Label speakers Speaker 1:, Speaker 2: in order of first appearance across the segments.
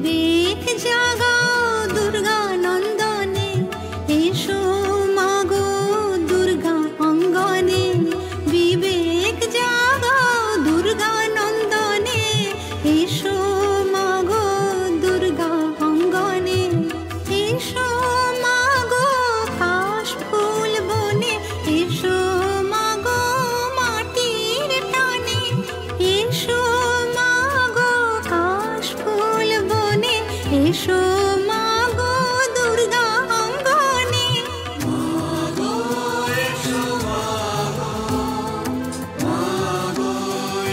Speaker 1: বিবেক জাগাও দুর্গা নন্দনে, এসো মাগো দুর্গা অঙ্গনে। বিবেক জাগাও দুর্গা নন্দনে, এসো মাগো দুর্গা অঙ্গনে। এসো মাগো কাশ ফুল বনে, এসো মাগো মাটির টানে। এসো মাগো কাশ ফুল বনে, এসো মাগো দুর্গা অঙ্গনে।
Speaker 2: মাগো এসো মাগো, মাগো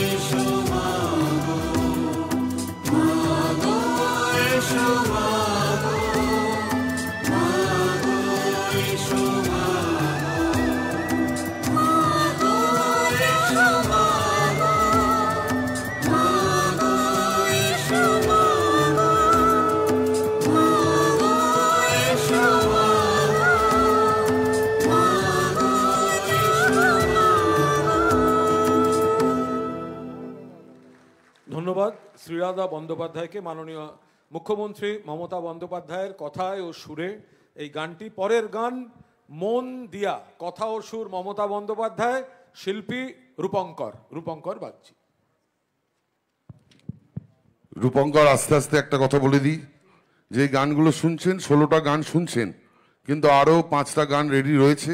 Speaker 2: এসো মাগো, মাগো এসো মাগো, মাগো এসো মাগো, মাগো এসো মাগো, মাগো এসো মাগো, মাগো এসো
Speaker 3: ধন্যবাদ শ্রীরাধা বন্দ্যোপাধ্যায়কে। মাননীয় মুখ্যমন্ত্রী মমতা বন্দ্যোপাধ্যায়ের কথায় ও সুরে এই গানটি। পরের গান মন দিয়া, কথা ও সুর মমতা বন্দ্যোপাধ্যায়, শিল্পী রূপঙ্কর বাগচি।
Speaker 4: রূপঙ্কর, আস্তে আস্তে একটা কথা বলে দিই, যে গানগুলো শুনছেন 16টা গান শুনছেন, কিন্তু আরও 5টা গান রেডি রয়েছে,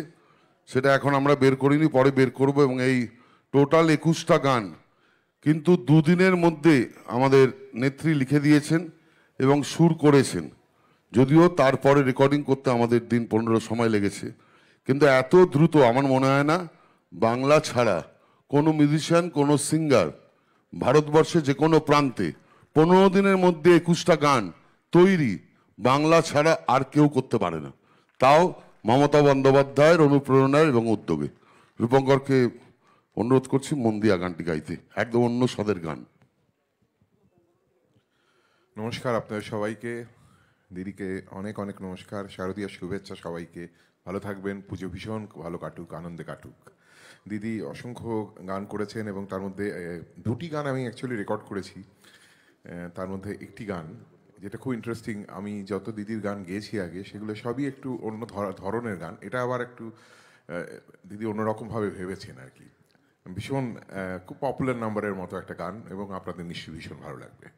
Speaker 4: সেটা এখন আমরা বের করিনি, পরে বের করব। এবং এই টোটাল 21টা গান কিন্তু দুদিনের মধ্যে আমাদের নেত্রী লিখে দিয়েছেন এবং সুর করেছেন, যদিও তারপরে রেকর্ডিং করতে আমাদের দিন 15 সময় লেগেছে। কিন্তু এত দ্রুত আমার মনে হয় না বাংলা ছাড়া কোনো মিউজিশিয়ান, কোনো সিঙ্গার ভারতবর্ষে যে কোনো প্রান্তে 15 দিনের মধ্যে 21টা গান তৈরি বাংলা ছাড়া আর কেউ করতে পারে না, তাও মমতা বন্দ্যোপাধ্যায়ের অনুপ্রেরণায় এবং উদ্যোগে। রূপঙ্করকে অনুরোধ করছি মন দিয়া গানটি গাইতে, একদম অন্য স্বাদের গান।
Speaker 5: নমস্কার আপনাদের সবাইকে, দিদিকে অনেক অনেক নমস্কার, শারদীয় শুভেচ্ছা সবাইকে। ভালো থাকবেন, পুজো ভীষণ ভালো কাটুক, আনন্দে কাটুক। দিদি অসংখ্য গান করেছেন এবং তার মধ্যে 2টি গান আমি অ্যাকচুয়ালি রেকর্ড করেছি। তার মধ্যে একটি গান যেটা খুব ইন্টারেস্টিং, আমি যত দিদির গান গেয়েছি আগে সেগুলো সবই একটু অন্য ধরনের গান, এটা আবার একটু দিদি অন্যরকমভাবে ভেবেছেন আর কি। ভীষণ খুব পপুলার নাম্বারের মতো একটা গান এবং আপনাদের নিশ্চয়ই ভীষণ ভালো লাগবে।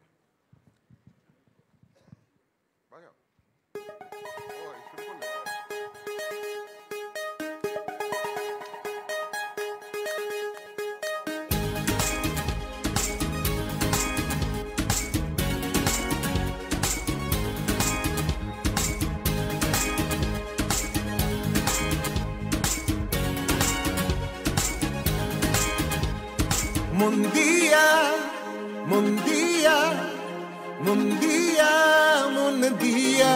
Speaker 2: মন দিয়া, মন দিয়া, মন দিয়া, মন দিয়া,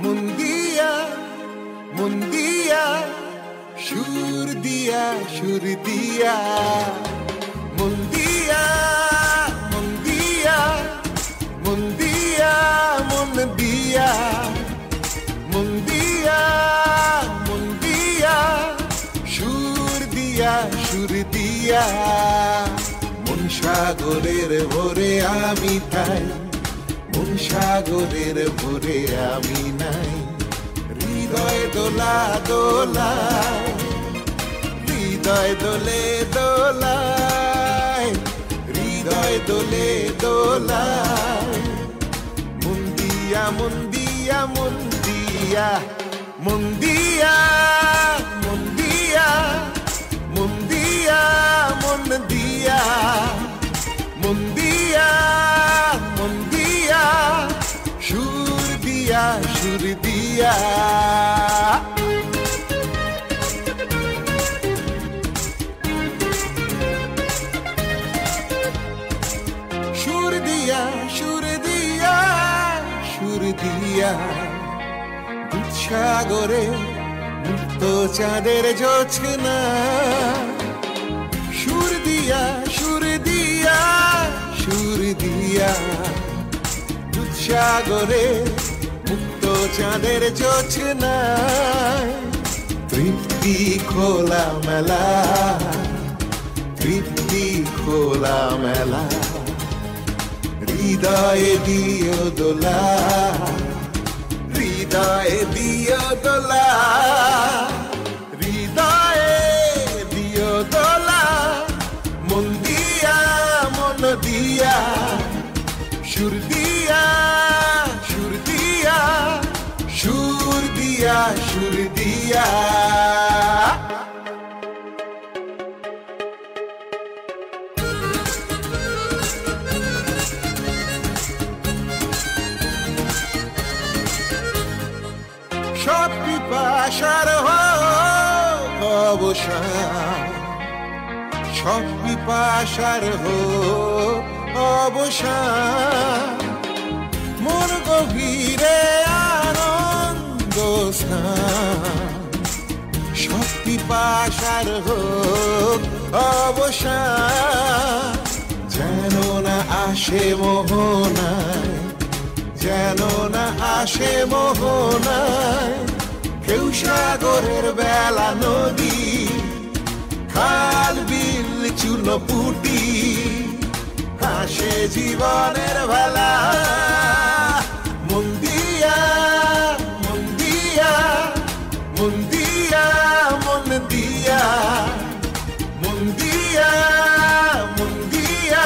Speaker 2: মন দিয়া, মন দিয়া, সুর দিয়া, সুর দিয়া, মন দিয়া, মন দিয়া, মন দিয়া, মন দিয়া, মন দিয়া, মন দিয়া, সুর দিয়া, সুর দিয়া। মন সাগরের ভোরে আমি তাই, মন সাগরের ভোরে আমি নাই। হৃদয় দোলা দোলায়, হৃদয় দোলে দোলায়, হৃদয় দোলে দোলায়। মন দিয়া, মন দিয়া, মন দিয়া, মন দিয়া, মন দিয়া, মন দিয়া, মন দিয়া, মন দিয়া, মন দিয়া, সুর দিয়া, সুর দিয়া। সুর দিয়া, সুর দিয়া, সুর দিয়া, দুধসাগরে মুক্ত চাঁদের জোছনা। সুর দিয়া, সুর দিয়া, সুর দিয়া, দুধসাগরে মুক্ত চাঁদের জোছনা। তৃপ্তি খোলা মেলা, তৃপ্তি খোলা মেলা, হৃদয়ে দিও দোলা, হৃদয়ে দিও দোলা, হৃদয়ে দিও দোলা, মন দিয়া মন দিয়া, সুর দিয়া সুর দিয়া, সুর দিয়া সুর দিয়া। সব পিপাসার হোক অবসান, সব পিপাসার হোক অবসান, মন গভীরে আনন্দ স্থান, সব পিপাসার হোক অবসান, যেন না আসে মোহনায়, যেন না আসে মোহনায়, কেউ সাগরের বেলা নদী, খাল বিল চূর্ণ পুটি, আসে জীবনের বেলা, মন দিয়া মন দিয়া, মন দিয়া মন দিয়া, মন দিয়া মন দিয়া,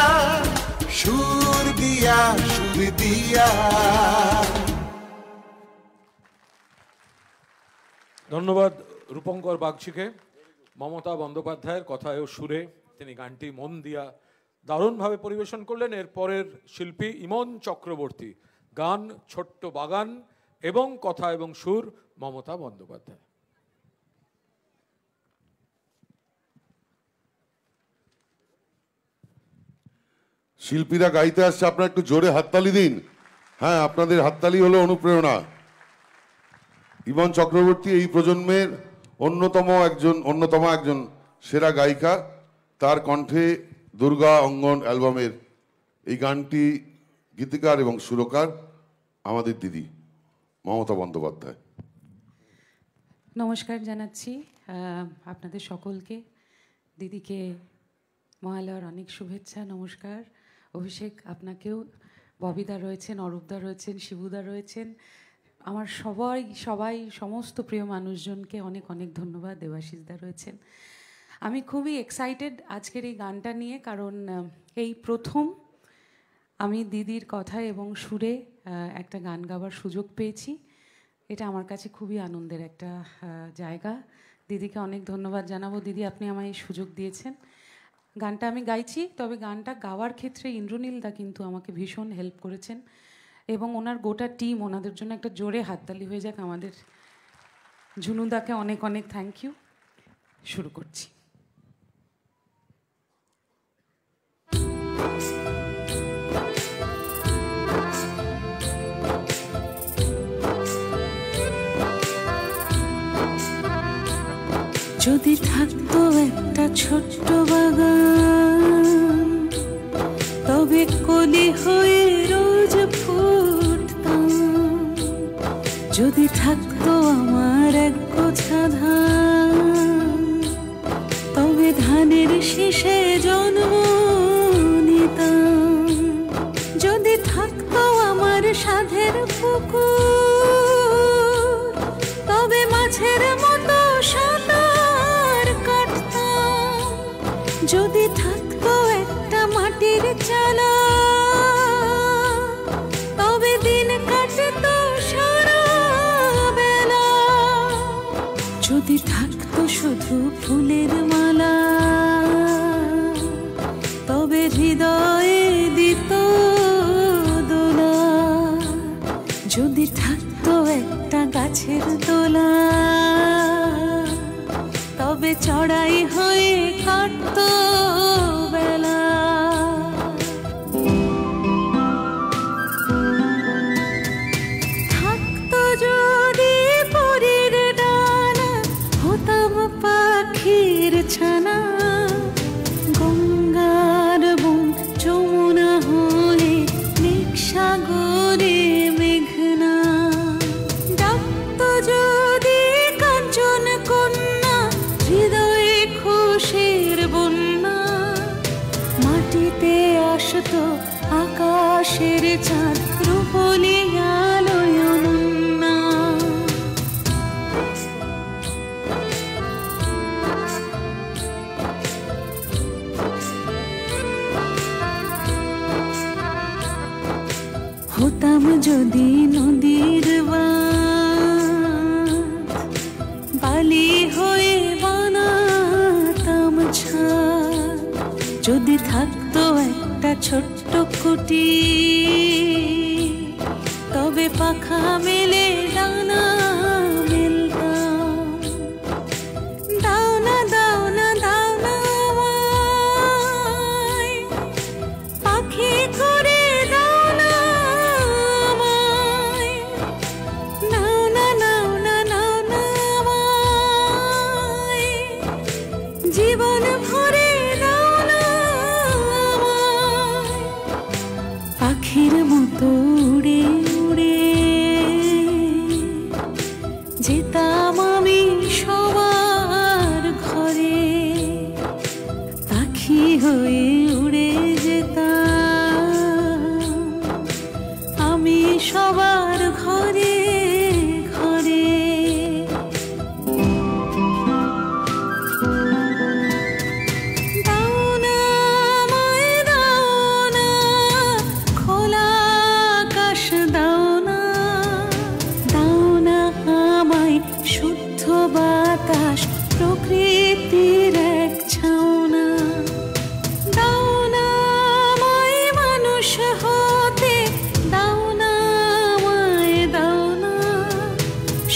Speaker 2: সুর দিয়া সুর দিয়া।
Speaker 3: ধন্যবাদ রূপঙ্কর বাগচিকে। মমতা বন্দ্যোপাধ্যায়ের কথায় ও সুরে তিনি গানটি মন দিয়া দারুণভাবে পরিবেশন করলেন। এর পরের শিল্পী ইমন চক্রবর্তী, গান ছোট্ট বাগান এবং কথা এবং সুর মমতা বন্দ্যোপাধ্যায়।
Speaker 4: শিল্পীরা গাইতে আসছে, আপনারা একটু জোরে হাততালি দিন। হ্যাঁ, আপনাদের হাততালি হলো অনুপ্রেরণা। ইমন চক্রবর্তী এই প্রজন্মের অন্যতম একজন সেরা গায়িকা। তার কণ্ঠে দুর্গা অঙ্গন অ্যালবামের এই গানটি গীতিকার এবং সুরকার আমাদের দিদি মমতা বন্দ্যোপাধ্যায়।
Speaker 6: নমস্কার জানাচ্ছি আপনাদের সকলকে। দিদিকে মহালয়ার অনেক শুভেচ্ছা, নমস্কার। অভিষেক, আপনাকেও। ববিদা রয়েছেন, অরূপদা রয়েছেন, শিবুদা রয়েছেন, আমার সবাই সমস্ত প্রিয় মানুষজনকে অনেক অনেক ধন্যবাদ। দেবাশিসদা রয়েছেন। আমি খুবই এক্সাইটেড আজকের এই গানটা নিয়ে, কারণ এই প্রথম আমি দিদির কথা এবং সুরে একটা গান গাওয়ার সুযোগ পেয়েছি। এটা আমার কাছে খুবই আনন্দের একটা জায়গা। দিদিকে অনেক ধন্যবাদ জানাবো। দিদি, আপনি আমায় এই সুযোগ দিয়েছেন। গানটা আমি গাইছি, তবে গানটা গাওয়ার ক্ষেত্রে ইন্দ্রনীলদা কিন্তু আমাকে ভীষণ হেল্প করেছেন, এবং ওনার গোটা টিম, ওনাদের জন্য একটা জোরে হাততালি হয়ে যাক। আমাদের ঝুনুদাকে অনেক অনেক থ্যাংক ইউ। শুরু করছি। যদি থাকতো একটা ছোট্ট বাগান, তবে কলি হয়ে রোজ ফুটতাম। যদি থাকতো আমার এক গোছা ধান, তবে ধানের শীষে জন্ম নিতাম। যদি থাকতো আমার সাধের পুকুর, তবে মাছের মতো সাঁতার কাটতাম। যদি থাকতো একটা মাটির চালা, তবে দিন কাটতো সারা বেলা। যদি থাকতো শুধু ফুলের মালা, তবে হৃদয়ে দিত দোলা। যদি থাকতো একটা গাছের দোলা, তবে চড়াই হয়ে কাটতো বেলা। থাকতো যদি পরীর ডানা, হতাম পাখির ছানা। গঙ্গার বুন যমুনা হয়ে মেঘ সাগরে মেঘনা। ডাকতো যদি কাঞ্চন কন্যা, হৃদয়ে খুশির বন্যা।
Speaker 1: যদি নদীর বালি হয়ে বানাতাম ছাদ, যদি থাকতো একটা ছোট্ট কুটি, তবে পাখা মেলে ডানা মেলতাম। দাও না দাও না দাও না আমায়, পাখি করে দাও না আমায়। নাও না নাও না নাও না আমায়, জীবন ভরে দাও না আমায়। পাখির মতো উড়ে উড়ে যেতাম আমি সবার ঘরে, পাখি হয়ে উড়ে যেতাম আমি সবার ঘরে ঘরে। দাও না আমায় দাও না খোলা আকাশ, দাও না দাও না আমায় শুদ্ধ বাতাস, প্রকৃতির এক ছাওনা। দাও না আমায় মানুষ হতে, দাও না আমায় দাও না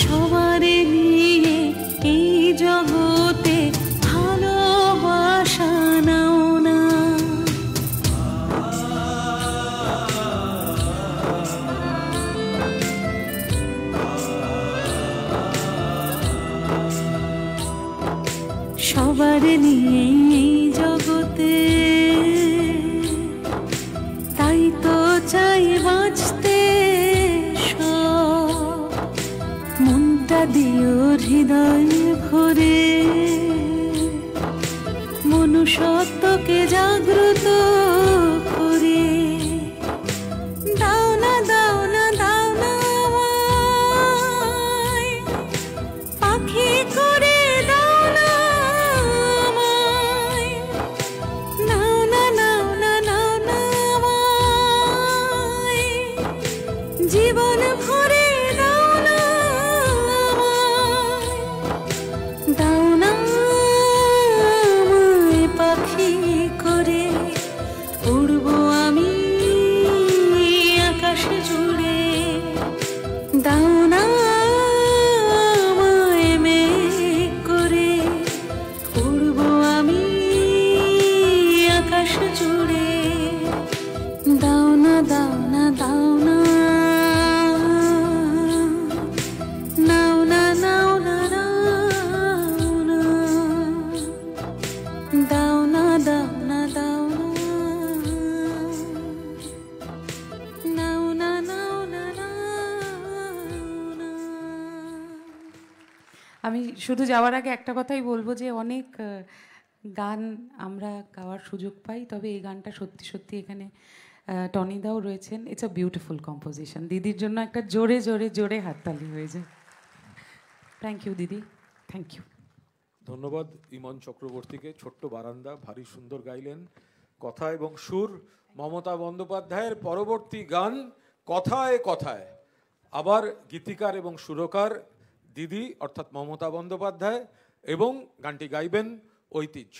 Speaker 1: সবারে নিয়ে এই জগতে ভালোবাসা নাও না। সবার নিয়ে এই জগতে, তাই তো চাই বাঁচতে সব। মনটা দিও হৃদয় ভরে, মনুষ্যত্বকে জাগ্রত করে। দাও না দাও না দাও না আমায়, পাখি করে দাও না আমায়। নাও না নাও না নাও না আমায়, জীবন ভরে দাও না আমায়। দাও না আমায় পাখি করে, উড়বো আমি আকাশ জুড়ে। দাও না আমায় মেঘ করে, উড়বো আমি আকাশ জুড়ে। দাও না দাও না দাও না, নাও না নাও না নাও না, দাও না দাও না দাও না, নাও না নাও না নাও না।
Speaker 6: আমি শুধু যাওয়ার আগে একটা কথাই বলবো যে অনেক গান আমরা গাওয়ার সুযোগ পাই, তবে এই গানটা সত্যি সত্যি এখানে টনিদাও রয়েছেন। It's a beautiful composition. দিদির জন্য একটা জোরে জোরে জোরে হাততালি হয়ে যায়। থ্যাংক ইউ দিদি, থ্যাংক ইউ।
Speaker 3: ধন্যবাদ ইমন চক্রবর্তীকে। ছোট্ট বারান্দা ভারী সুন্দর গাইলেন, কথা এবং সুর। মমতা বন্দ্যোপাধ্যায়ের পরবর্তী গান কথায় কথায়, আবার গীতিকার এবং সুরকার দিদি অর্থাৎ মমতা বন্দ্যোপাধ্যায়, এবং গানটি গাইবেন ঐতিহ্য।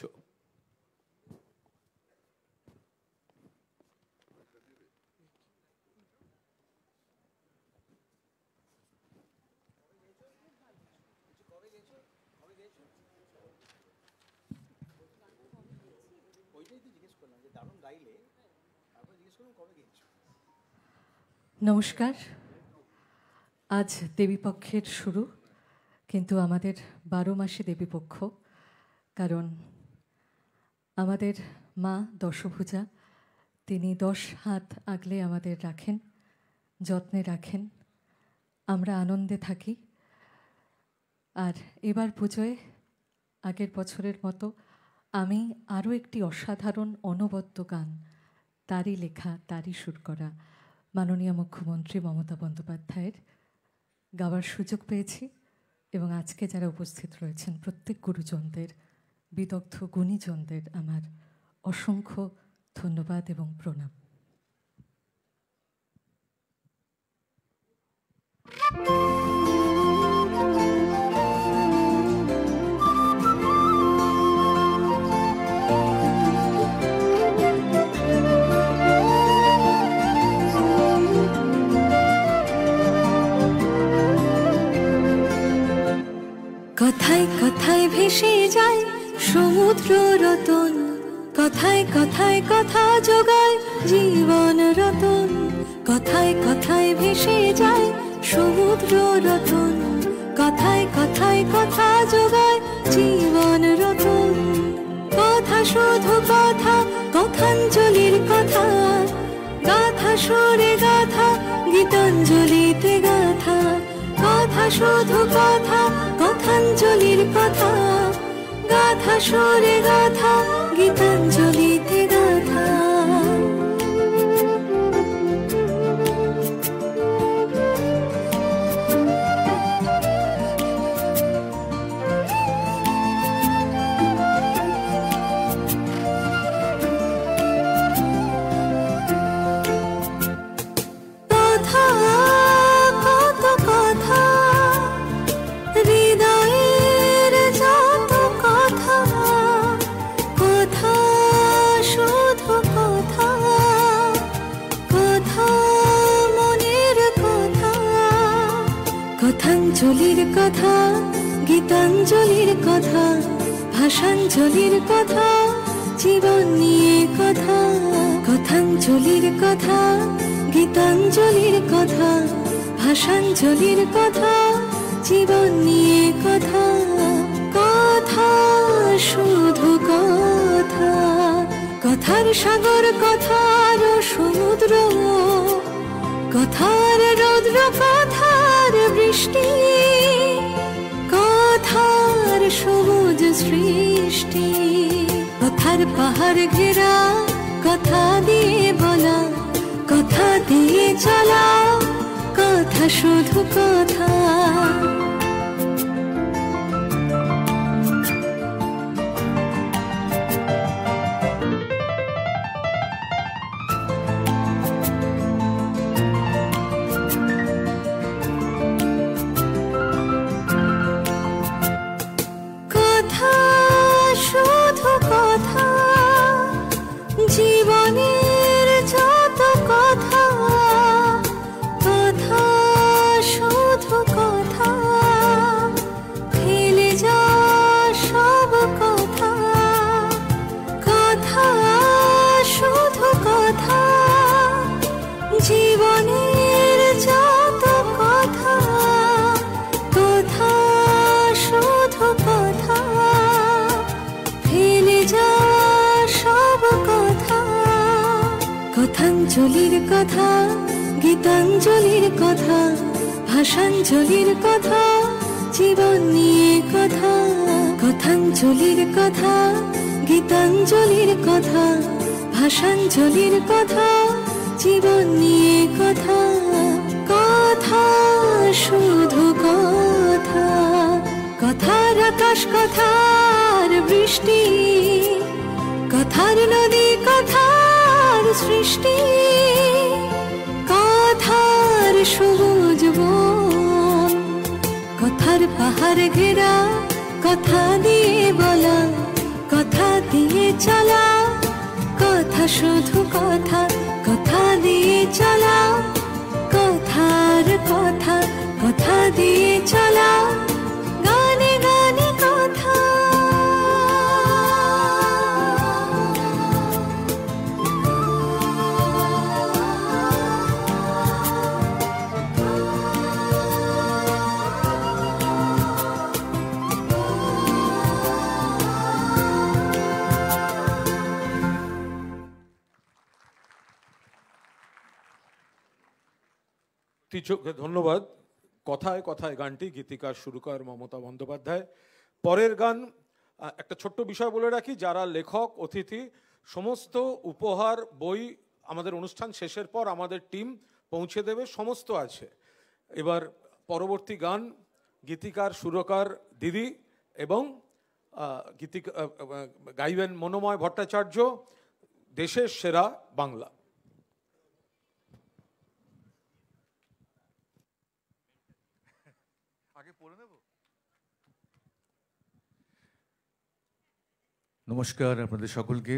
Speaker 7: নমস্কার। আজ দেবীপক্ষের শুরু, কিন্তু আমাদের 12 মাসে দেবীপক্ষ, কারণ আমাদের মা দশভুজা, তিনি 10 হাত আগলে আমাদের রাখেন, যত্নে রাখেন, আমরা আনন্দে থাকি। আর এবার পুজোয় আগের বছরের মতো আমি আরও একটি অসাধারণ অনবদ্য গান, তারই লেখা তারই সুর করা মাননীয় মুখ্যমন্ত্রী মমতা বন্দ্যোপাধ্যায়ের গাওয়ার সুযোগ পেয়েছি। এবং আজকে যারা উপস্থিত রয়েছেন প্রত্যেক গুরুজনদের, বিদগ্ধ গুণীজনদের আমার অসংখ্য ধন্যবাদ এবং প্রণাম।
Speaker 1: কথায় কথায় ভেসে যায় সমুদ্র রতন, কথায় কথায় কথা যোগায় জীবন রতন। কথায় কথায় ভেসে যায় সমুদ্র রতন, কথায় কথায় কথা যোগায় জীবন রতন। কথা শুধু কথা, কথাঞ্জলির কথা, গাথা সুরে গাথা, গীতাঞ্জলিতে গাথা। কথা শুধু কথা, কথাঞ্জলির কথা, গাথা সুরে গাথা, গীতাঞ্জলিতে গাথা। কথাঞ্জলির কথা, গীতাঞ্জলির কথা, ভাষাঞ্জলির কথা, জীবন নিয়ে কথা। কথাঞ্জলির কথা, গীতাঞ্জলির কথা, ভাষাঞ্জলির কথা, জীবন নিয়ে কথা। কথা শুধু কথা, কথার সাগর, কথার সমুদ্র, কথার রৌদ্র, কথার বৃষ্টি, কথার সবুজ সৃষ্টি। কথার পাহাড় ঘেরা, কথা দিয়ে বলা, কথা দিয়ে চলা, কথা শুধু কথা। জীবনের যত কথা, কথা শুধু কথা, ফেলে যা সব কথা। কথা শুধু কথা, জীবনের যত কথা, কথা শুধু কথা, ফেলে যা সব কথা। কথাঞ্জলির কথা, গীতাঞ্জলির কথা, ভাষাঞ্জলির কথা, জীবন নিয়ে কথা। কথাঞ্জলির কথা, গীতাঞ্জলির কথা, ভাষাঞ্জলির কথা, জীবন নিয়ে কথা। কথা শুধু কথা, কথার আকাশ, কথার বৃষ্টি, কথার নদী, কথার সৃষ্টি, কথার সবুজ বন, কথার পাহাড় ঘেরা, কথা দিয়ে বলা, কথা দিয়ে চলা, কথা শুধু কথা, কথা দিয়ে চলা, কথার কথা, কথা দিয়ে চলা, গানে গানে কথা।
Speaker 3: টিচকে ধন্যবাদ। কথায় কথায় গানটি গীতিকার সুরকার মমতা বন্দ্যোপাধ্যায়। পরের গান একটা ছোট্ট বিষয় বলে রাখি, যারা লেখক, অতিথি, সমস্ত উপহার, বই আমাদের অনুষ্ঠান শেষের পর আমাদের টিম পৌঁছে দেবে, সমস্ত আছে। এবার পরবর্তী গান গীতিকার সুরকার দিদি এবং গাইবেন মনোময় ভট্টাচার্য, দেশের সেরা বাংলা।
Speaker 8: নমস্কার আপনাদের সকলকে,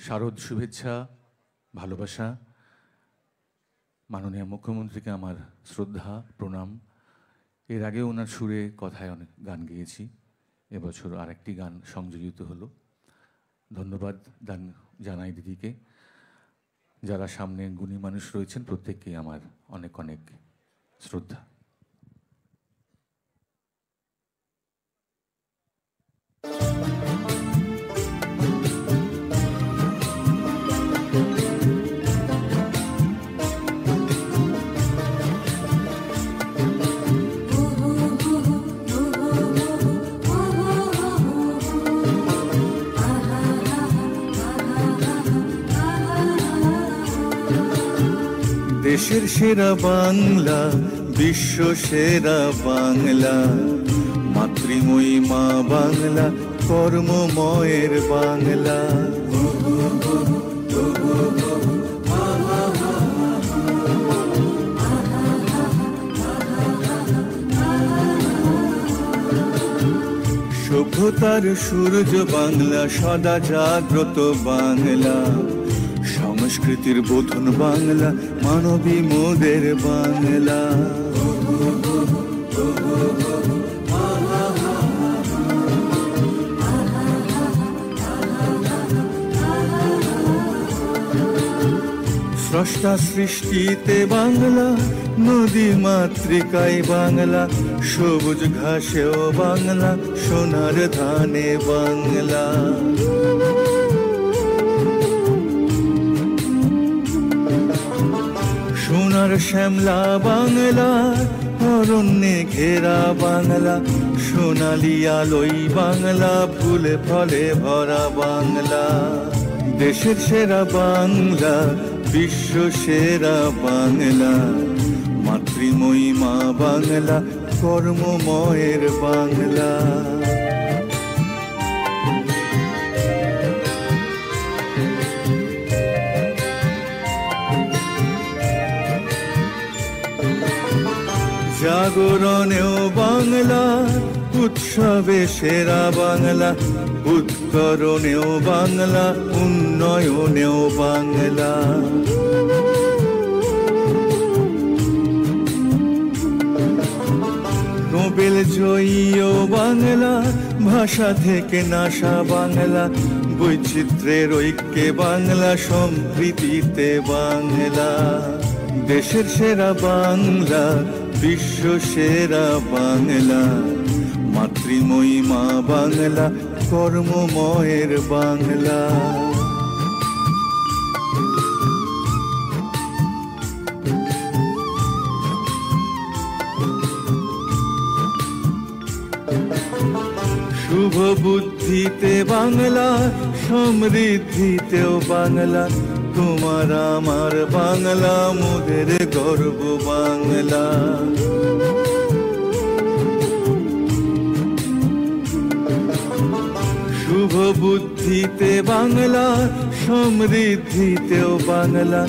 Speaker 8: শারদ শুভেচ্ছা, ভালোবাসা। মাননীয় মুখ্যমন্ত্রীকে আমার শ্রদ্ধা, প্রণাম। এর আগে ওনার সুরে কথায় অনেক গান গেয়েছি, এবছর আরেকটি গান সংযোজিত হলো। ধন্যবাদ জানাই দিদিকে। যারা সামনে গুণী মানুষ রয়েছেন প্রত্যেককেই আমার অনেক অনেক শ্রদ্ধা।
Speaker 9: দেশের সেরা বাংলা, বিশ্ব সেরা বাংলা, মাতৃময়ী মা বাংলা, কর্মময়ের বাংলা। সভ্যতার সূর্য বাংলা, সদা জাগ্রত বাংলা, সংস্কৃতির বোধন বাংলা, মানবী মোদের বাংলা। স্রষ্টা সৃষ্টিতে বাংলা, নদী মাতৃকায় বাংলা, সবুজ ঘাসেও বাংলা, সোনার ধানে বাংলা। সোনার শ্যামলা বাংলা, অরণ্যে ঘেরা বাংলা, সোনালি আলোই বাংলা, ফুলে ফলে ভরা বাংলা। দেশের সেরা বাংলা, বিশ্ব সেরা বাংলা, মাতৃময়ী মা বাংলা, কর্মময়ের বাংলা। জাগরণেও বাংলা, উৎসবে সেরা বাংলা, উত্তরণেও বাংলা, উন্নয়নেও বাংলা। নোবেল জয়ীও বাংলা, ভাষা থেকে নাশা বাংলা, বৈচিত্র্যের ঐক্যে বাংলা, সম্প্রীতিতে বাংলা। দেশের সেরা বাংলা, বিশ্ব সেরা বাংলা, মাতৃময়ী মা বাংলা, কর্মময়ের বাংলা। শুভ বুদ্ধিতে বাংলা, সমৃদ্ধিতেও বাংলা, তোমার আমার বাংলা, মোদের গর্ব বাংলা। শুভ বুদ্ধিতে বাংলা, সমৃদ্ধিতেও বাংলা,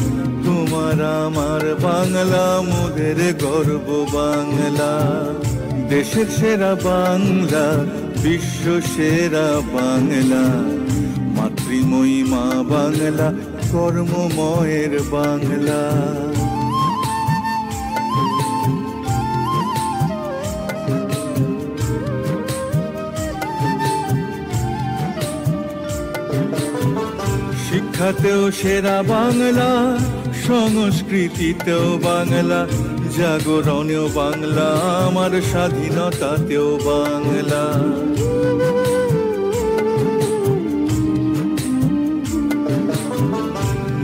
Speaker 9: তোমার আমার বাংলা, মোদের গর্ব বাংলা। দেশের সেরা বাংলা, বিশ্ব সেরা বাংলা, মাতৃময়ী মা বাংলা, কর্মময়ের বাংলা। শিক্ষাতেও সেরা বাংলা, সংস্কৃতিতেও বাংলা, জাগরণেও বাংলা, আমার স্বাধীনতাতেও বাংলা।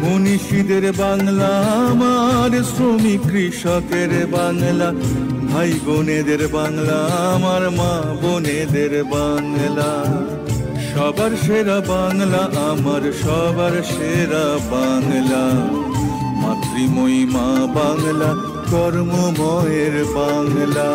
Speaker 9: মনীষীদের বাংলা, আমার শ্রমিক কৃষকের বাংলা, ভাই বোনেদের বাংলা, আমার মা বোনেদের বাংলা। সবার সেরা বাংলা, আমার সবার সেরা বাংলা, মাতৃময়ী মা বাংলা, কর্মময়ের বাংলা।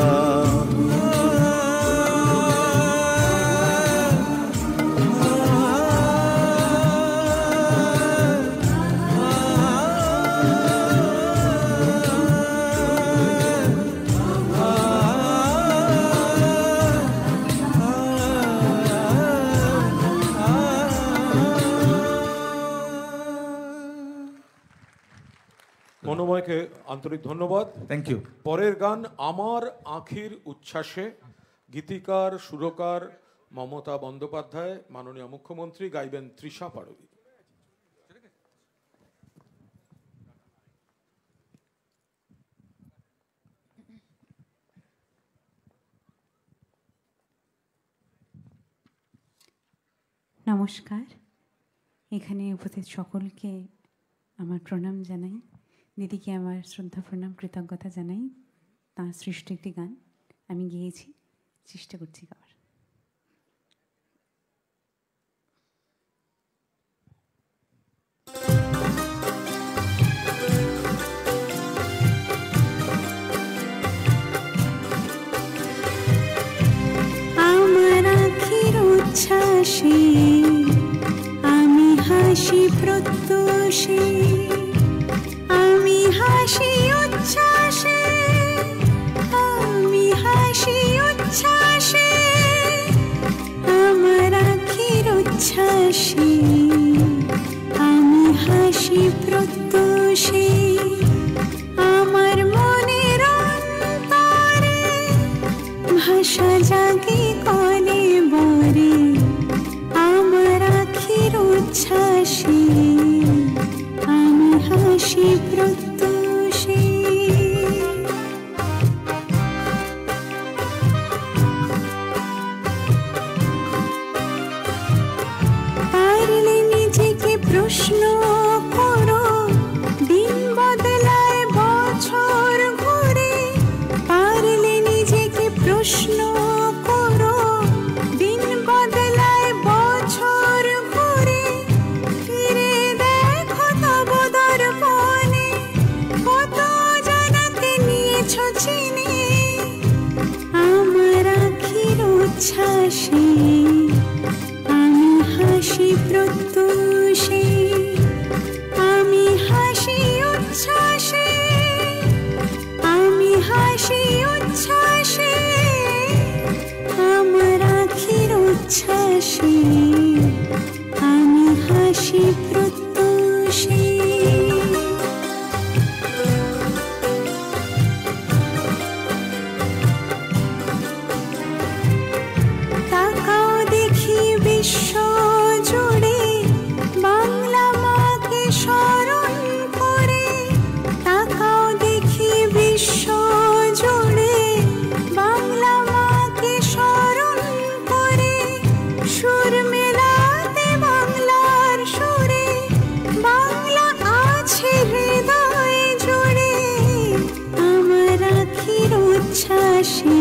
Speaker 3: আন্তরিক ধন্যবাদ।
Speaker 8: Thank you.
Speaker 3: পরের গান আমার আঁখির উচ্ছ্বাসে, গীতিকার সুরকার মমতা বন্দ্যোপাধ্যায়, মাননীয় মুখ্যমন্ত্রী, গাইবেন তৃষা পাড়ুই।
Speaker 10: নমস্কার, এখানে উপস্থিত সকলকে আমার প্রণাম জানাই, দিদিকে আমার শ্রদ্ধা প্রণাম কৃতজ্ঞতা জানাই। তাঁর সৃষ্ট একটি গান আমি গেয়েছি, চেষ্টা করছি গাওয়ার।
Speaker 1: আমার আঁখির উচ্ছ্বাসে আমি হাসি প্রত্যুষে, আমি হাসি উচ্ছ্বাসে, আমি হাসি উচ্ছ্বাসে, আমার আঁখির উচ্ছ্বাসে আমি হাসি প্রত্যুষে, আমার মনের অন্তরে ভাষা জাগে কলে বরে, আমার আঁখির উচ্ছ্বাসে আমি হাসি প্রত্যুষে। পারলে নিজেকে প্রশ্ন করো, দিন বদলায় বছর ঘুরে, পারলে নিজেকে প্রশ্ন করো, দিন বদলায় বছর ঘুরে, ফিরে দেখো তব দর্পণে কত জনকে নিয়েছো চিনে, আমার আঁখির উচ্ছ্বাসে আমি হাসি প্রত্যুষে, আমি হাসি উচ্ছ্বাসে, আমি হাসি উচ্ছ্বাসে, আমার আঁখির উচ্ছ্বাসে আমি হাসি প্রত্যুষে। তাকাও দেখি বিশ্ব জুড়ে বাংলা মাকে স্মরণ করে, তাকাও দেখি বিশ্ব জুড়ে বাংলা মাকে স্মরণ করে, সুর মেলাতে বাংলার সুরে, বাংলা আছে হৃদয় জুড়ে, আমার আঁখির উচ্ছ্বাসে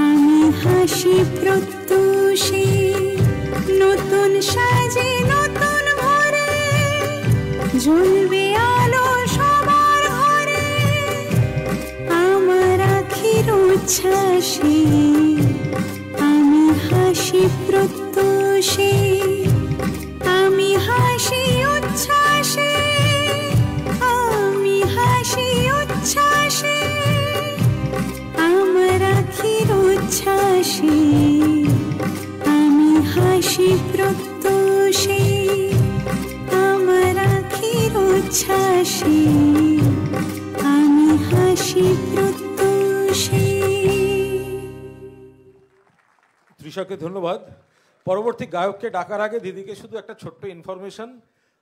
Speaker 1: আমি হাসি প্রত্যুষে, নতুন সাজে নতুন ভরে জ্বলবে আলো সবার ঘরে, আমার আঁখির উচ্ছ্বাসে আমি হাসি প্রত্যুষে, আমি হাসি উচ্ছ্বাসে, আমি হাসি উচ্ছ্বাসে, আমার আঁখির উচ্ছ্বাসে আমি হাসি প্রত্যুষে, আমার আঁখির উচ্ছ্বাসে আমি হাসি প্রত্যুষে।
Speaker 3: তৃষাকে ধন্যবাদ। পরবর্তী গায়ককে ডাকার আগে দিদিকে শুধু একটা ছোট্ট ইনফরমেশন,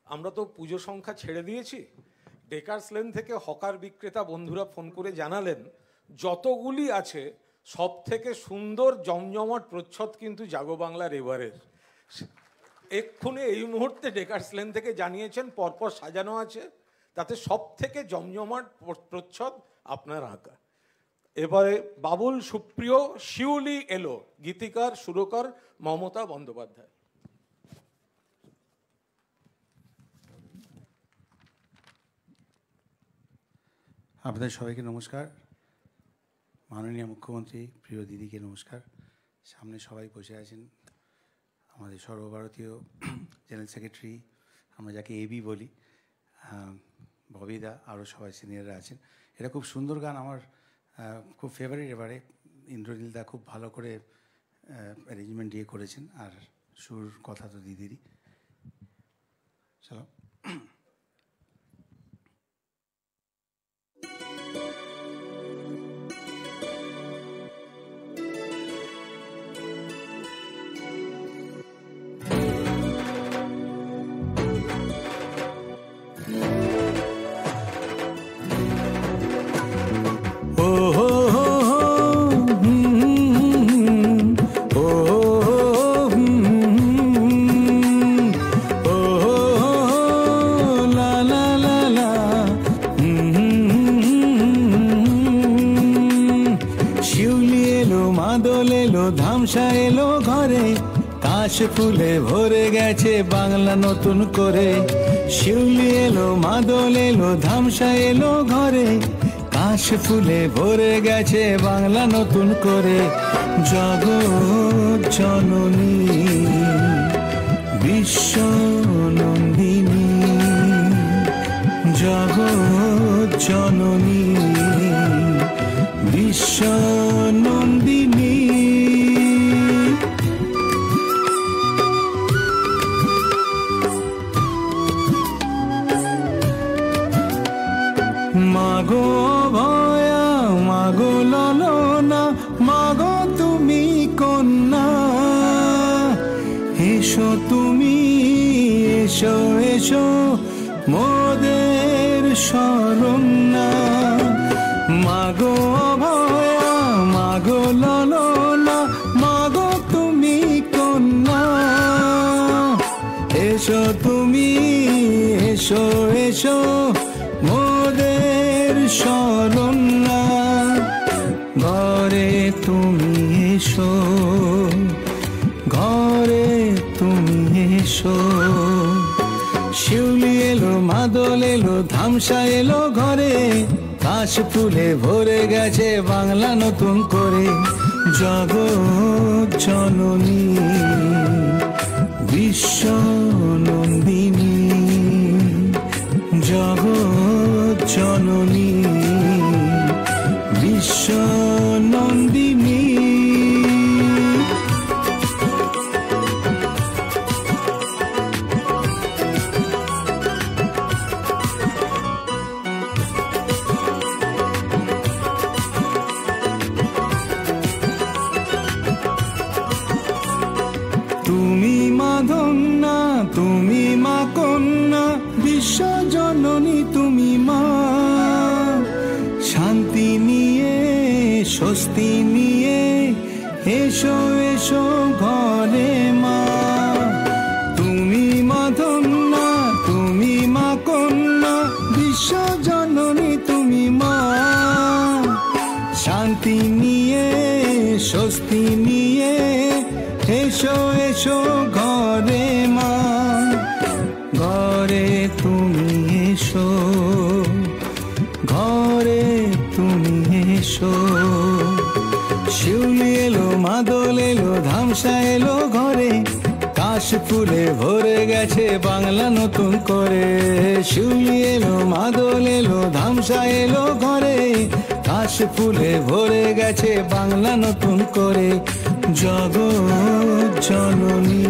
Speaker 3: আমরা তো পুজো সংখ্যা ছেড়ে দিয়েছি। ডেকার্স লেন থেকে হকার বিক্রেতা বন্ধুরা ফোন করে জানালেন যতগুলি আছে সব থেকে সুন্দর জমজমাট প্রচ্ছদ কিন্তু জাগো বাংলার এবারের। এক্ষুনি এই মুহূর্তে ডেকার্স লেন থেকে জানিয়েছেন পরপর সাজানো আছে, তাতে সব থেকে জমজমাট প্রচ্ছদ আপনার আঁকা। এবারে বাবুল সুপ্রিয় শিউলি এলো, গীতিকার সুরকার মমতা বন্দ্যোপাধ্যায়।
Speaker 11: আপনাদের সবাইকে নমস্কার, মাননীয় মুখ্যমন্ত্রী, প্রিয় দিদিকে নমস্কার। সামনে সবাই বসে আছেন, আমাদের সর্বভারতীয় জেনারেল সেক্রেটারি, আমরা যাকে এবি বলি, ববিদা, আরও সবাই সিনিয়ররা আছেন। এটা খুব সুন্দর গান, আমার খুব ফেভারিট। এবারে ইন্দ্রনীলদা খুব ভালো করে অ্যারেঞ্জমেন্ট দিয়ে করেছেন, আর সুর কথা তো দিদিরই। চলো।
Speaker 9: ধামসা এলো ঘরে, কাশ ফুলে ভরে গেছে বাংলা নতুন করে। শিউলি এলো মাদল এলো ধামসা এলো ঘরে, কাশ ফুলে ভরে গেছে বাংলা নতুন করে। জগৎ জননী বিশ্ব নন্দিনী, জগৎ জননী বিশ্ব নন্দিনী। মাগো ভয়া মাগো ললনা, মাগো তুমি কন্যা, এসো তুমি এসো এসো মোদের শরণ্যা। মাগো ভয়া মাগো ললনা, মাগো তুমি কন্যা, এসো তুমি এসো এসো মোদের শরণ্যা। ঘরে তুমি এসো ঘরে তুমি এসো। শিউলি এলো মাদল এলো ধামসা এলো ঘরে, কাশ ফুলে ভরে গেছে বাংলা নতুন করে। জগৎ জননী বিশ্ব নন্দিনী, জগৎ জননী বিশ্ব নন্দিনী। তুমি মা ধন্যা তুমি মা কন্যা, বিশ্ব জননী তুমি মা। শান্তি নিয়ে স্বস্তি নিয়ে এসো এসো ঘরে মা। তুমি মা ধন্যা তুমি মা কন্যা, বিশ্ব জননী তুমি মা। শান্তি নিয়ে স্বস্তি নিয়ে এসো এসো ঘরে মা। ঘরে তুমি এসো ঘরে তুমি এসো। শিউলি এলো মাদল এলো ধামসা এলো ঘরে, কাশ ফুলে ভরে গেছে বাংলা নতুন করে। শিউলি এলো মাদল এলো ধামসা এলো ঘরে, কাশ ফুলে ভরে গেছে বাংলা নতুন করে। জগৎ জননী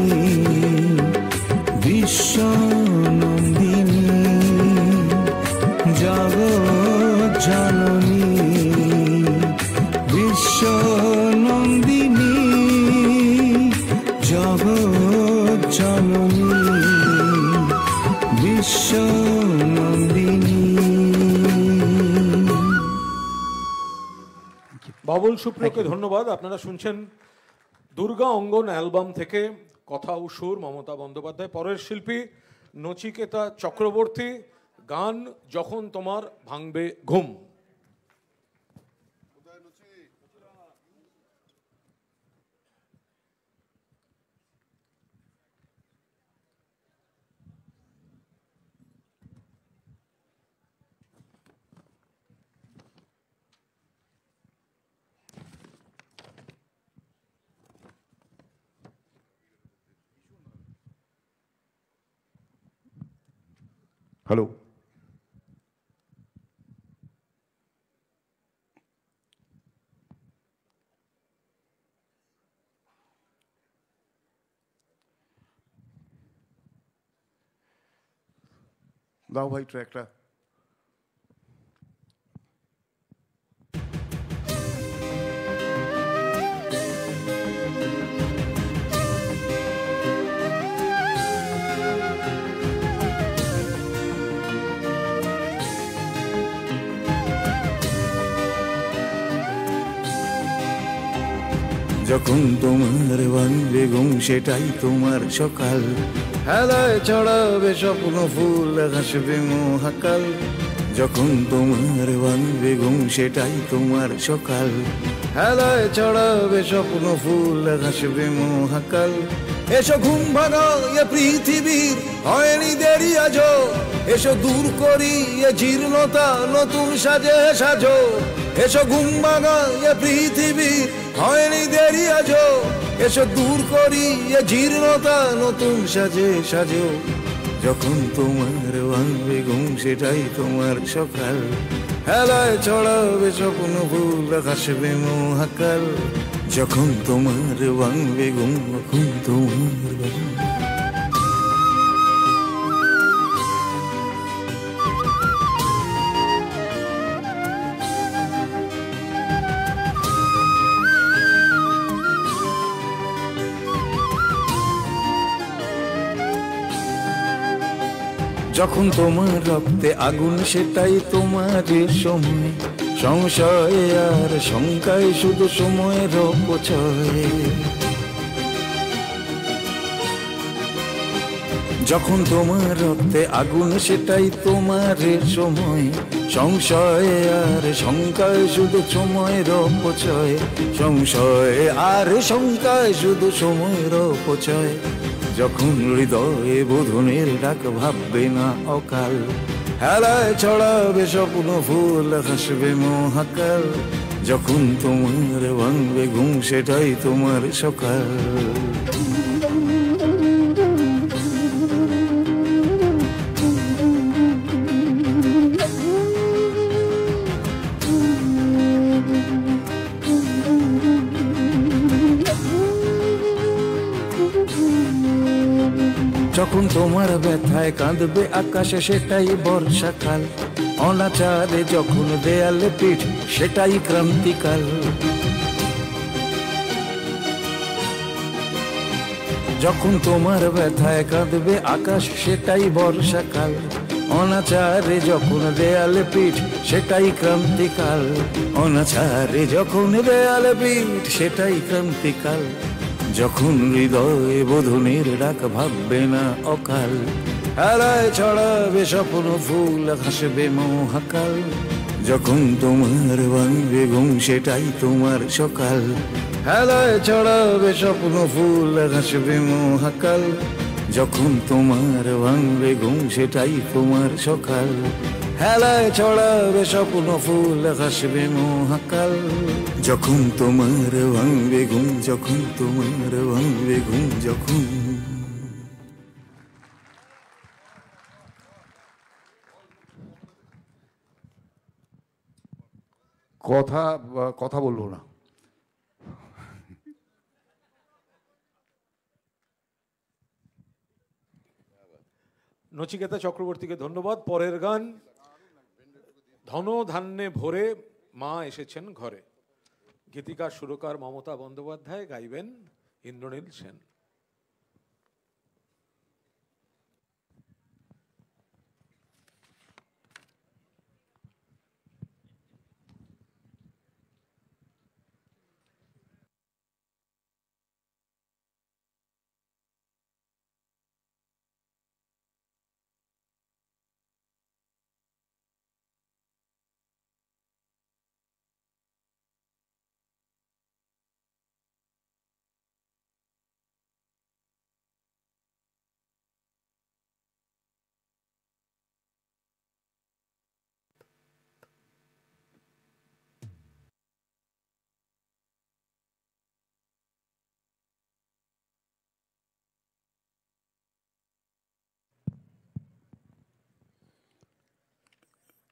Speaker 9: বিশ্ব নন্দিনী, জগৎ জননী বিশ্ব নন্দিনী, জগৎ জননী বিশ্ব নন্দিনী।
Speaker 3: বাবুল সুপ্রিয়কে ধন্যবাদ। আপনারা শুনছেন দুর্গা অঙ্গন অ্যালবাম থেকে কথা ও সুর মমতা বন্দ্যোপাধ্যায়। পরের শিল্পী নচিকেতা চক্রবর্তী, গান যখন তোমার ভাঙবে ঘুম।
Speaker 4: হ্যালো, দাও ভাই ট্র্যাকটা।
Speaker 9: যখন তোমার ভাঙবে ঘুম সেটাই তোমার সকাল, হেলায় ছড়াবে স্বপ্ন ফুল হাসবে মহাকাল। যখন তোমার ভাঙবে ঘুম সেটাই তোমার সকাল। হেলায় ছড়াবে স্বপ্ন ফুল হাসবে মহাকাল। এসো ঘুম ভাঙা এ পৃথিবীর হয়নি দেরি আজো, এসো দূর করি এ জীর্ণতা নতুন সাজে সাজো। এসো ঘুম ভাঙা এ পৃথিবীর হয়নি দেরি আজো, এসো দূর করি এ জীর্ণতা নতুন সাজে সাজো। যখন তোমার ভাঙবে ঘুম সেটাই তোমার সকাল। হেলায় ছড়াবে স্বপ্ন ফুল হাসবে মহাকাল। যখন তোমার ভাঙবে ঘুম তখন তোমার যখন তোমার রক্তে আগুন সেটাই তোমার সময়। সংশয় আর শঙ্কায় শুধু সময়ের অপচয়। যখন তোমার রক্তে আগুন সেটাই তোমার সময়। সংশয় আর শঙ্কায় শুধু সময়ের অপচয়। সংশয় আর শঙ্কায় শুধু সময়ের অপচয়। যখন হৃদয়ে বোধনের ডাক ভাববে না অকাল। হেলায় ছড়াবে স্বপ্ন ফুল হাসবে মহাকাল। যখন তোমার ভাঙবে ঘুম সেটাই তোমার সকাল। যখন তোমার ব্যথায় কাঁদবে আকাশে সেটাই বর্ষাকাল। অনাচারে যখন দেয়ালে পিঠ সেটাই ক্রান্তিকাল। যখন তোমার ব্যথায় কাঁদবে আকাশ সেটাই বর্ষাকাল। অনাচারে যখন দেয়ালে পিঠ সেটাই ক্রান্তিকাল। অনাচারে যখন দেয়ালে পিঠ সেটাই ক্রান্তিকাল। যখন হৃদয়ে বোধনের ডাক ভাববে না অকাল। হেলায় ছড়াবে স্বপ্ন ফুল হাসবে মহাকাল। যখন তোমার ভাঙবে ঘুম সেটাই তোমার সকাল। হেলায় ছড়াবে স্বপ্ন ফুল হাসবে মহাকাল। যখন তোমার ভাঙবে ঘুম সেটাই তোমার সকাল। হেলায় ছড়াবে স্বপ্ন ফুল হাসবে মহাকাল। যখন তোমার ভাঙবে ঘুম, যখন তোমার ভাঙবে ঘুম, যখন
Speaker 12: কথা বলবো না।
Speaker 3: নচিকেতা চক্রবর্তীকে ধন্যবাদ। পরের গান ধন ধান্যে ভরে মা এসেছেন ঘরে। গীতিকার সুরকার মমতা বন্দ্যোপাধ্যায়, গাইবেন ইন্দ্রনীল সেন।